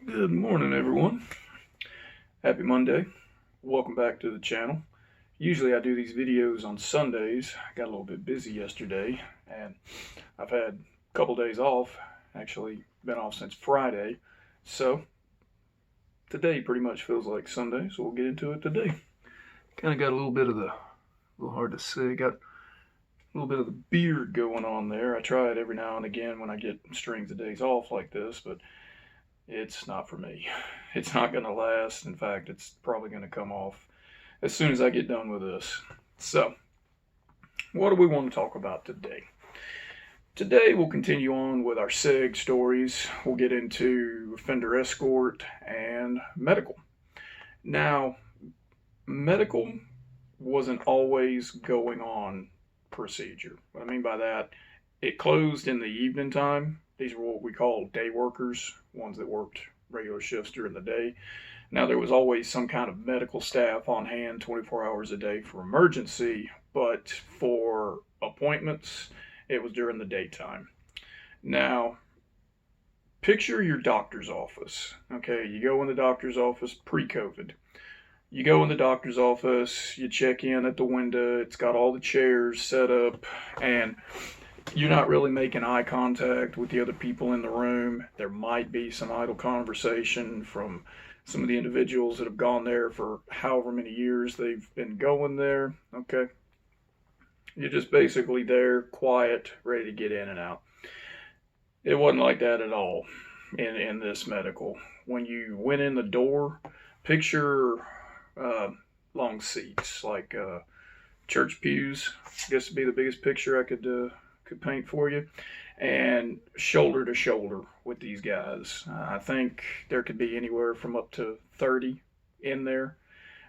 Good morning, everyone. Happy Monday. Welcome back to the channel. Usually I do these videos on Sundays. I got a little bit busy yesterday and I've had a couple days off. Actually, been off since Friday. So today pretty much feels like Sunday, so we'll get into it today. Kind of got a little bit of a little hard to say, got a little bit of the beard going on there. I try it every now and again when I get strings of days off like this, but it's not for me. It's not going to last. In fact, it's probably going to come off as soon as I get done with this. So, what do we want to talk about today? Today, we'll continue on with our SEG stories. We'll get into offender escort and medical. Now, medical wasn't always going on procedure. What I mean by that, it closed in the evening time. These were what we call day workers, ones that worked regular shifts during the day. Now, there was always some kind of medical staff on hand 24 hours a day for emergency, but for appointments, it was during the daytime. Now, picture your doctor's office. Okay, you go in the doctor's office pre COVID. You go in the doctor's office, you check in at the window, it's got all the chairs set up, and you're not really making eye contact with the other people in the room. There might be some idle conversation from some of the individuals that have gone there for however many years they've been going there. Okay. You're just basically there, quiet, ready to get in and out. It wasn't like that at all in this medical. When you went in the door, picture uh, long seats, like church pews. I guess would be the biggest picture I could paint for you, and shoulder to shoulder with these guys. I think there could be anywhere from up to 30 in there,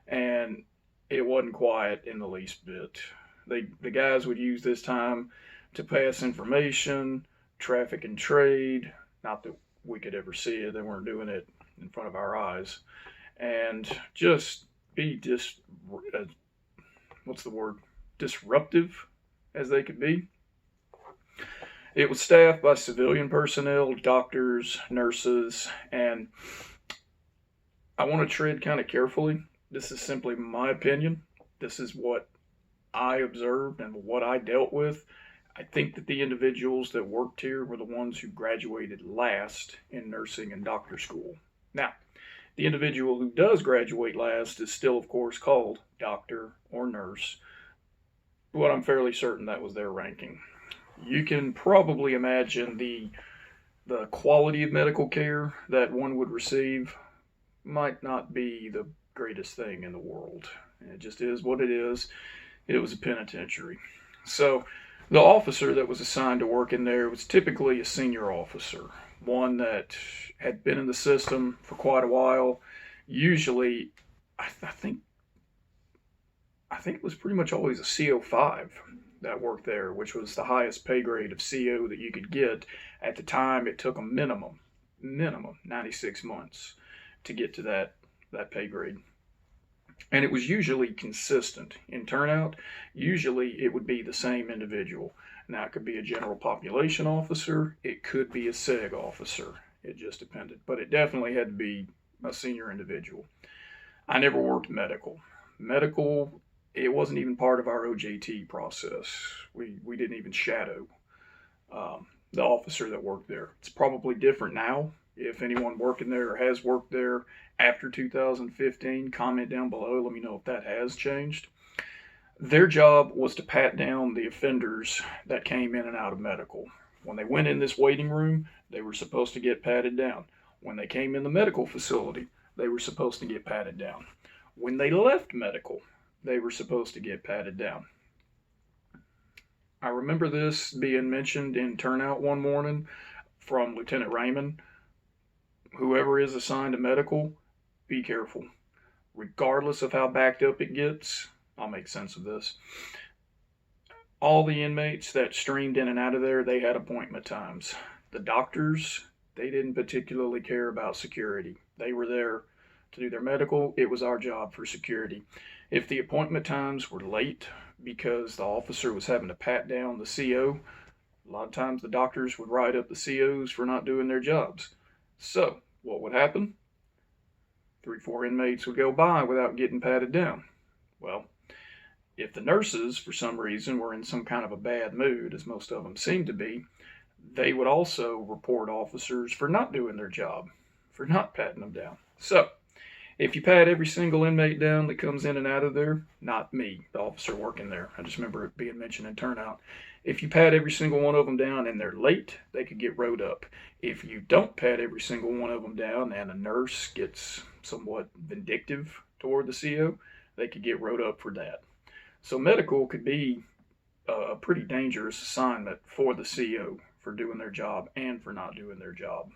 and it wasn't quiet in the least bit. The guys would use this time to pass information, traffic and trade. Not that we could ever see it; they weren't doing it in front of our eyes, and just be just what's the word, disruptive as they could be. It was staffed by civilian personnel, doctors, nurses, and I want to tread kind of carefully. This is simply my opinion. This is what I observed and what I dealt with. I think that the individuals that worked here were the ones who graduated last in nursing and doctor school. Now, the individual who does graduate last is still, of course, called doctor or nurse, but I'm fairly certain that was their ranking. You can probably imagine the quality of medical care that one would receive might not be the greatest thing in the world. It just is what it is. It was a penitentiary. So the officer that was assigned to work in there was typically a senior officer, one that had been in the system for quite a while. Usually, I think it was pretty much always a CO5 that worked there, which was the highest pay grade of CO that you could get. At the time, it took a minimum 96 months to get to that pay grade. And it was usually consistent in turnout. Usually it would be the same individual. Now, it could be a general population officer, it could be a SEG officer. It just depended. But it definitely had to be a senior individual. I never worked medical. Medical, it wasn't even part of our OJT process. We didn't even shadow the officer that worked there. It's probably different now. If anyone working there or has worked there after 2015, comment down below. Let me know if that has changed. Their job was to pat down the offenders that came in and out of medical. When they went in this waiting room, they were supposed to get patted down. When they came in the medical facility, they were supposed to get patted down. When they left medical, they were supposed to get patted down. I remember this being mentioned in turnout one morning from Lieutenant Raymond. Whoever is assigned to medical, be careful. Regardless of how backed up it gets, I'll make sense of this. All the inmates that streamed in and out of there, they had appointment times. The doctors, they didn't particularly care about security. They were there to do their medical. It was our job for security. If the appointment times were late because the officer was having to pat down the CO, a lot of times the doctors would write up the COs for not doing their jobs. So what would happen? 3-4 inmates would go by without getting patted down. Well, if the nurses, for some reason, were in some kind of a bad mood, as most of them seem to be, they would also report officers for not doing their job, for not patting them down. So, if you pat every single inmate down that comes in and out of there, not me, the officer working there, I just remember it being mentioned in turnout. If you pat every single one of them down and they're late, they could get rode up. If you don't pat every single one of them down and a nurse gets somewhat vindictive toward the CO, they could get rode up for that. So medical could be a pretty dangerous assignment for the CO for doing their job and for not doing their job.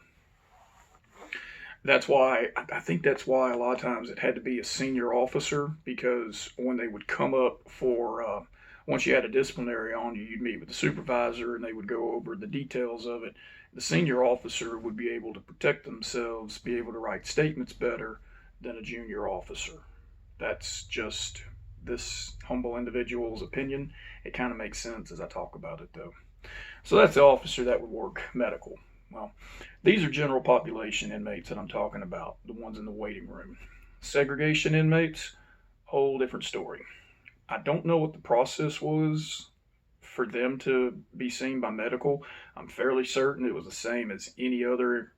I think that's why a lot of times it had to be a senior officer, because when they would come up for, once you had a disciplinary on you, you'd meet with the supervisor and they would go over the details of it. The senior officer would be able to protect themselves, be able to write statements better than a junior officer. That's just this humble individual's opinion. It kind of makes sense as I talk about it, though. So that's the officer that would work medical. Well, these are general population inmates that I'm talking about, the ones in the waiting room. Segregation inmates, whole different story. I don't know what the process was for them to be seen by medical. I'm fairly certain it was the same as any other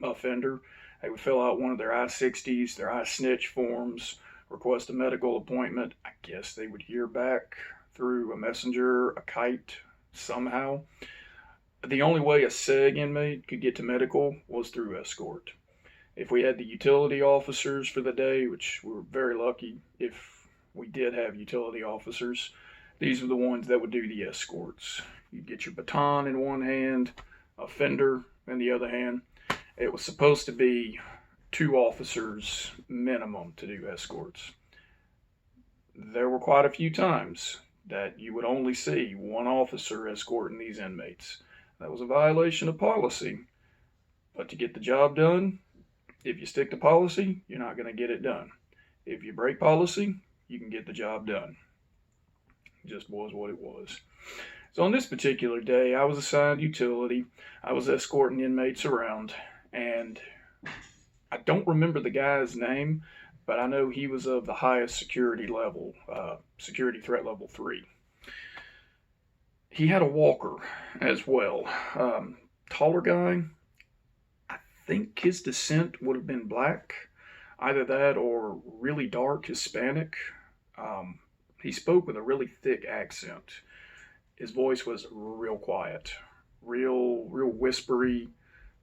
offender. They would fill out one of their I-60s, their I-snitch forms, request a medical appointment. I guess they would hear back through a messenger, a kite, somehow. The only way a seg inmate could get to medical was through escort. If we had the utility officers for the day, which we were very lucky if we did have utility officers, these were the ones that would do the escorts. You'd get your baton in one hand, a fender in the other hand. It was supposed to be 2 officers minimum to do escorts. There were quite a few times that you would only see 1 officer escorting these inmates. That was a violation of policy. But to get the job done, if you stick to policy, you're not going to get it done. If you break policy, you can get the job done. It just was what it was. So on this particular day, I was assigned utility. I was escorting inmates around, and I don't remember the guy's name, but I know he was of the highest security level, security threat level 3. He had a walker as well. Taller guy. I think his descent would have been black. Either that or really dark Hispanic. He spoke with a really thick accent. His voice was real quiet. Real whispery.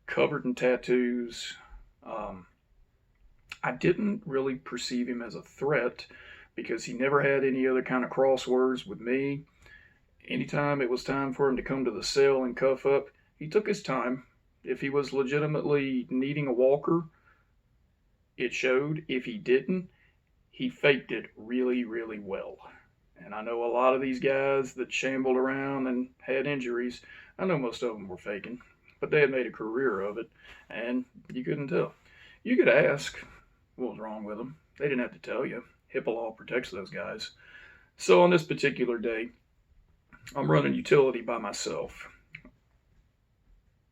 Covered in tattoos. I didn't really perceive him as a threat because he never had any other kind of crosswords with me. Anytime it was time for him to come to the cell and cuff up, he took his time. If he was legitimately needing a walker, it showed. If he didn't, he faked it really, really well. And I know a lot of these guys that shambled around and had injuries, I know most of them were faking, but they had made a career of it, and you couldn't tell. You could ask what was wrong with them. They didn't have to tell you. HIPAA law protects those guys. So on this particular day, I'm running utility by myself.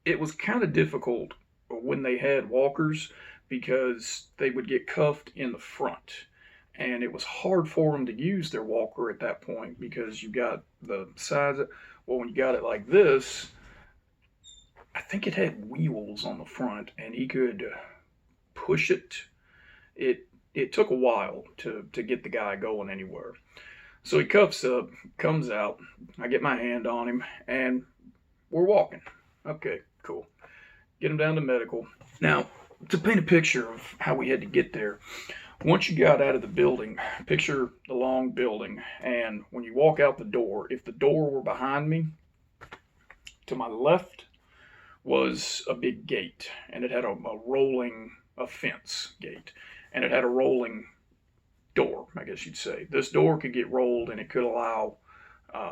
It was kind of difficult when they had walkers because they would get cuffed in the front. And it was hard for them to use their walker at that point because you got the size. Well, when you got it like this, I think it had wheels on the front and he could push it. It took a while to get the guy going anywhere. So he cuffs up, comes out, I get my hand on him, and we're walking. Okay, cool. Get him down to medical. Now, to paint a picture of how we had to get there, once you got out of the building, picture the long building, and when you walk out the door, if the door were behind me, to my left was a big gate, and it had a fence gate, and it had a rolling door, I guess you'd say. This door could get rolled and it could allow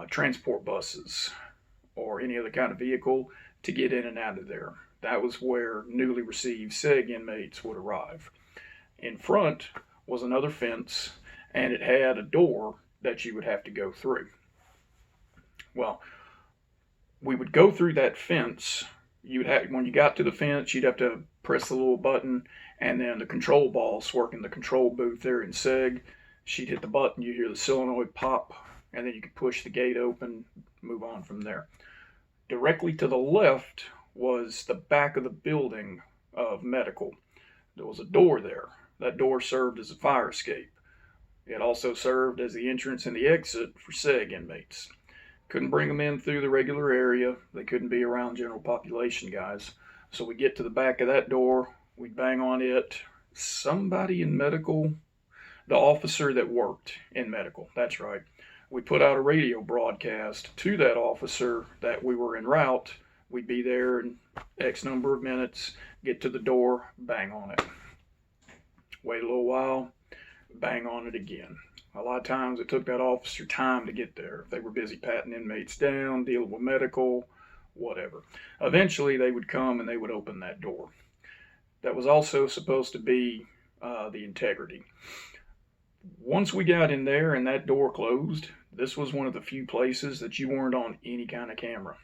transport buses or any other kind of vehicle to get in and out of there. That was where newly received SEG inmates would arrive. In front was another fence and it had a door that you would have to go through. Well, we would go through that fence when you got to the fence, you'd have to press the little button, and then the control boss working the control booth there in SEG, she'd hit the button, you hear the solenoid pop, and then you could push the gate open, move on from there. Directly to the left was the back of the building of medical. There was a door there. That door served as a fire escape. It also served as the entrance and the exit for SEG inmates. Couldn't bring them in through the regular area. They couldn't be around general population guys. So we get to the back of that door, we bang on it. Somebody in medical, the officer that worked in medical, that's right. We put out a radio broadcast to that officer that we were en route. We'd be there in X number of minutes, get to the door, bang on it. Wait a little while, bang on it again. A lot of times it took that officer time to get there. If they were busy patting inmates down, dealing with medical, whatever. Eventually they would come and they would open that door. That was also supposed to be the integrity. Once we got in there and that door closed, this was one of the few places that you weren't on any kind of camera.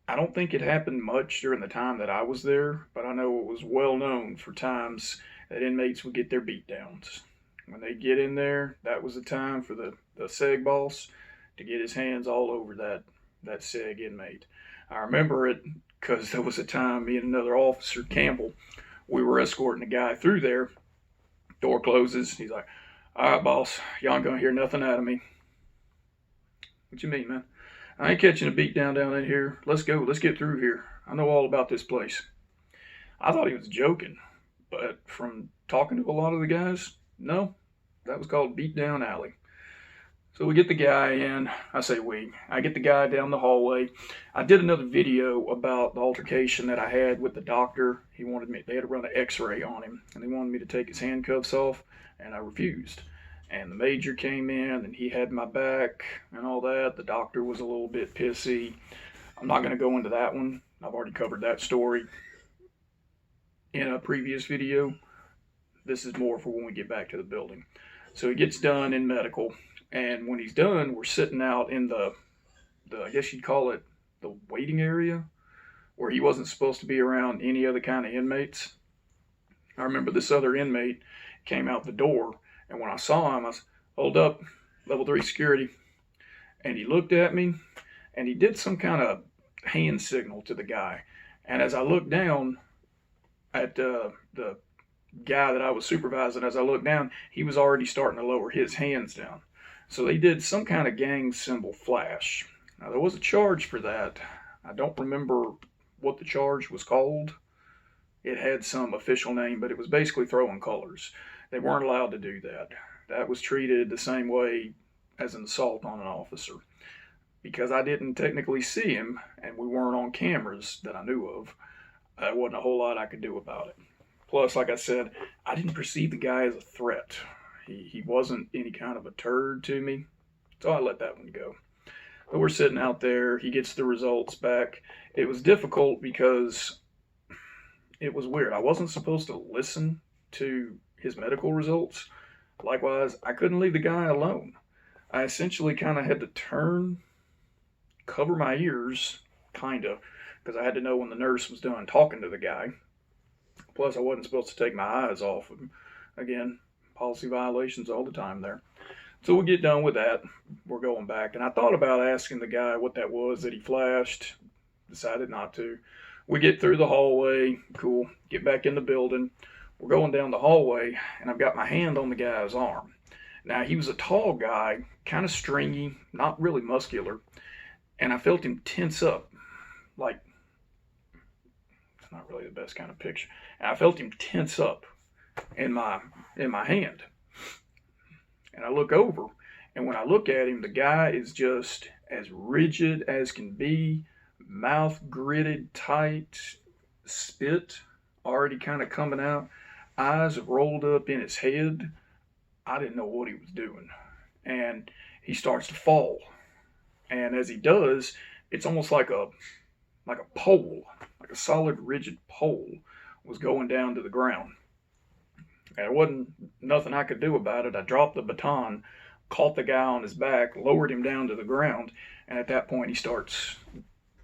I don't think it happened much during the time that I was there, but I know it was well known for times that inmates would get their beat downs. When they get in there, that was the time for the SEG boss to get his hands all over that SEG inmate. I remember it because there was a time me and another officer, Campbell, we were escorting a guy through there. Door closes. He's like, "All right, boss, y'all ain't gonna hear nothing out of me." What you mean, man? I ain't catching a beat down in here. Let's go. Let's get through here. I know all about this place. I thought he was joking, but from talking to a lot of the guys, no, that was called Beat Down Alley. So we get the guy in. I get the guy down the hallway. I did another video about the altercation that I had with the doctor. They had to run an x-ray on him, and they wanted me to take his handcuffs off, and I refused. And the major came in, and he had my back and all that. The doctor was a little bit pissy. I'm not going to go into that one. I've already covered that story in a previous video. This is more for when we get back to the building. So he gets done in medical, and when he's done, we're sitting out in the I guess you'd call it the waiting area, where he wasn't supposed to be around any other kind of inmates. I remember this other inmate came out the door, and when I saw him, I said, "Hold up, level 3 security." And he looked at me, and he did some kind of hand signal to the guy. And as I looked down at the guy that I was supervising, as I looked down, he was already starting to lower his hands down. So they did some kind of gang symbol flash. Now, there was a charge for that. I don't remember what the charge was called. It had some official name, but it was basically throwing colors. They weren't allowed to do that. That was treated the same way as an assault on an officer. Because I didn't technically see him, and we weren't on cameras that I knew of, there wasn't a whole lot I could do about it. Plus, like I said, I didn't perceive the guy as a threat. He wasn't any kind of a turd to me, so I let that one go. But we're sitting out there. He gets the results back. It was difficult because it was weird. I wasn't supposed to listen to his medical results. Likewise, I couldn't leave the guy alone. I essentially kind of had to cover my ears, kind of, because I had to know when the nurse was done talking to the guy. Plus, I wasn't supposed to take my eyes off him. Again, policy violations all the time there. So we get done with that. We're going back. And I thought about asking the guy what that was that he flashed. Decided not to. We get through the hallway. Cool. Get back in the building. We're going down the hallway, and I've got my hand on the guy's arm. Now, he was a tall guy, kind of stringy, not really muscular. And I felt him tense up. Like, it's not really the best kind of picture. And I felt him tense up in my hand. And I look over, and when I look at him, the guy is just as rigid as can be, mouth gritted tight, spit already kind of coming out, eyes rolled up in his head. I didn't know what he was doing. And he starts to fall. And as he does, it's almost like a pole, like a solid, rigid pole was going down to the ground. And there wasn't nothing I could do about it. I dropped the baton, caught the guy on his back, lowered him down to the ground, and at that point he starts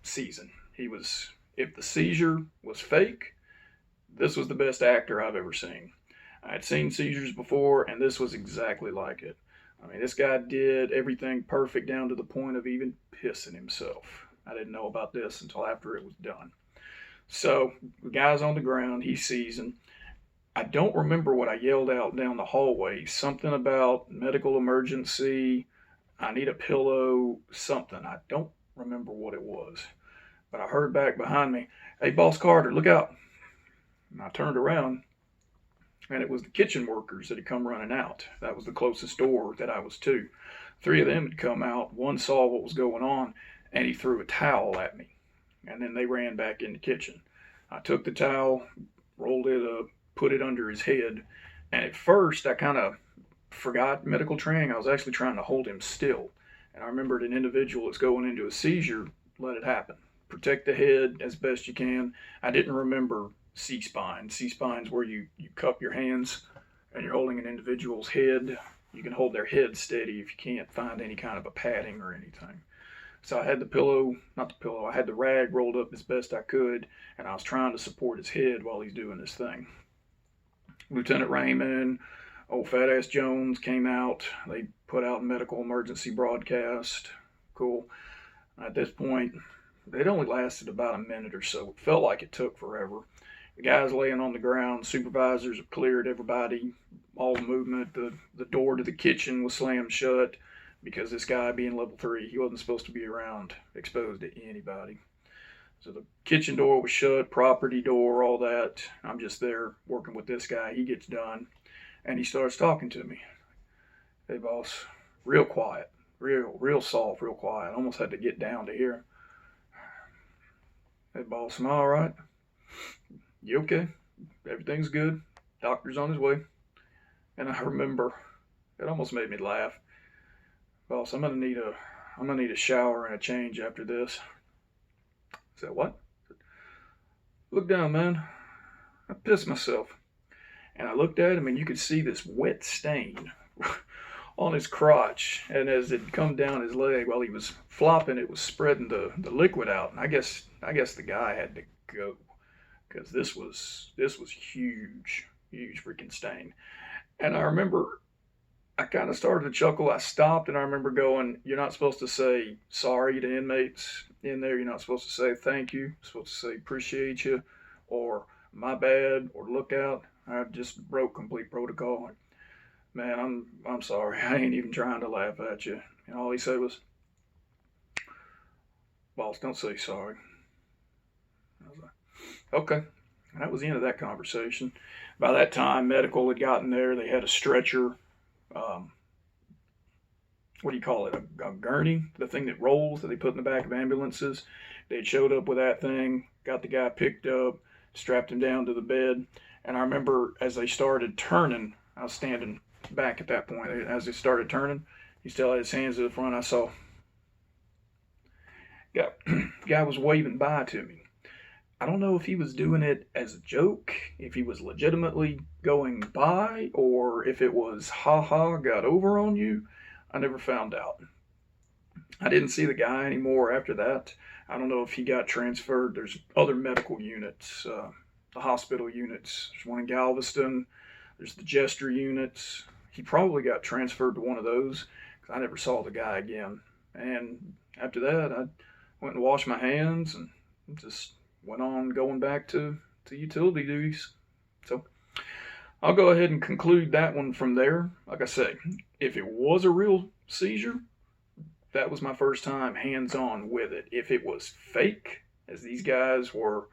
seizing. If the seizure was fake, this was the best actor I've ever seen. I had seen seizures before, and this was exactly like it. I mean, this guy did everything perfect down to the point of even pissing himself. I didn't know about this until after it was done. So the guy's on the ground, he's seizing. I don't remember what I yelled out down the hallway. Something about medical emergency, I need a pillow, something. I don't remember what it was. But I heard back behind me, "Hey, Boss Carter, look out." And I turned around, and it was the kitchen workers that had come running out. That was the closest door that I was to. 3 of them had come out. One saw what was going on, and he threw a towel at me. And then they ran back in the kitchen. I took the towel, rolled it up, put it under his head, and at first I kind of forgot medical training. I was actually trying to hold him still. And I remembered an individual that's going into a seizure, let it happen. Protect the head as best you can. I didn't remember C-spine. C-spine's where you cup your hands and you're holding an individual's head. You can hold their head steady if you can't find any kind of a padding or anything. So I had I had the rag rolled up as best I could, and I was trying to support his head while he's doing this thing. Lieutenant Raymond, old Fat Ass Jones came out. They put out a medical emergency broadcast. Cool. At this point, it only lasted about a minute or so. It felt like it took forever. The guys laying on the ground, supervisors have cleared everybody, all movement. The door to the kitchen was slammed shut because this guy being level 3, he wasn't supposed to be around exposed to anybody. So the kitchen door was shut, property door, all that. I'm just there working with this guy. He gets done, and he starts talking to me. "Hey, boss," real quiet, real soft, real quiet. I almost had to get down to hear him. "Hey, boss, am I all right? You okay? Everything's good. Doctor's on his way." And I remember, it almost made me laugh. "Boss, I'm gonna need a shower and a change after this." I said, "What?" "Look down, man. I pissed myself." And I looked at him, and you could see this wet stain on his crotch. And as it come down his leg while he was flopping, it was spreading the liquid out. And I guess the guy had to go, because this was huge freaking stain. And I remember I kind of started to chuckle. I stopped, and I remember going, "You're not supposed to say sorry to inmates in there. You're not supposed to say thank you. You're supposed to say appreciate you, or my bad, or look out." I just broke complete protocol. "Man, I'm sorry. I ain't even trying to laugh at you." And all he said was, "Boss, don't say sorry." I was like, okay. And that was the end of that conversation. By that time, medical had gotten there. They had a stretcher. What do you call it? A gurney, the thing that rolls that they put in the back of ambulances. They had showed up with that thing, got the guy picked up, strapped him down to the bed. And I remember as they started turning, I was standing back at that point. As they started turning, he still had his hands to the front. I saw guy was waving bye to me. I don't know if he was doing it as a joke, if he was legitimately going by, or if it was ha got over on you. I never found out. I didn't see the guy anymore after that. I don't know if he got transferred. There's other medical units, the hospital units. There's one in Galveston. There's the Jester units. He probably got transferred to one of those, because I never saw the guy again. And after that, I went and washed my hands and just went on going back to utility duties. So I'll go ahead and conclude that one from there. Like I say, if it was a real seizure, that was my first time hands-on with it. If it was fake, as these guys were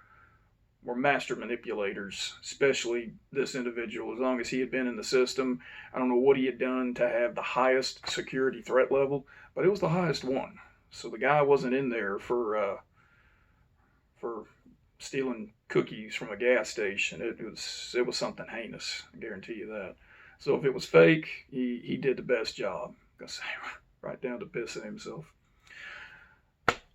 master manipulators, especially this individual, as long as he had been in the system, I don't know what he had done to have the highest security threat level, but it was the highest one. So the guy wasn't in there for stealing cookies from a gas station. It was something heinous, I guarantee you that. So if it was fake, he did the best job. I'm gonna say, right down to pissing himself.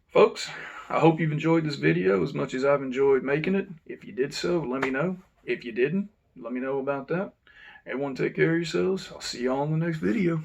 Folks, I hope you've enjoyed this video as much as I've enjoyed making it. If you did so, let me know. If you didn't, let me know about that. Everyone take care of yourselves. I'll see y'all in the next video.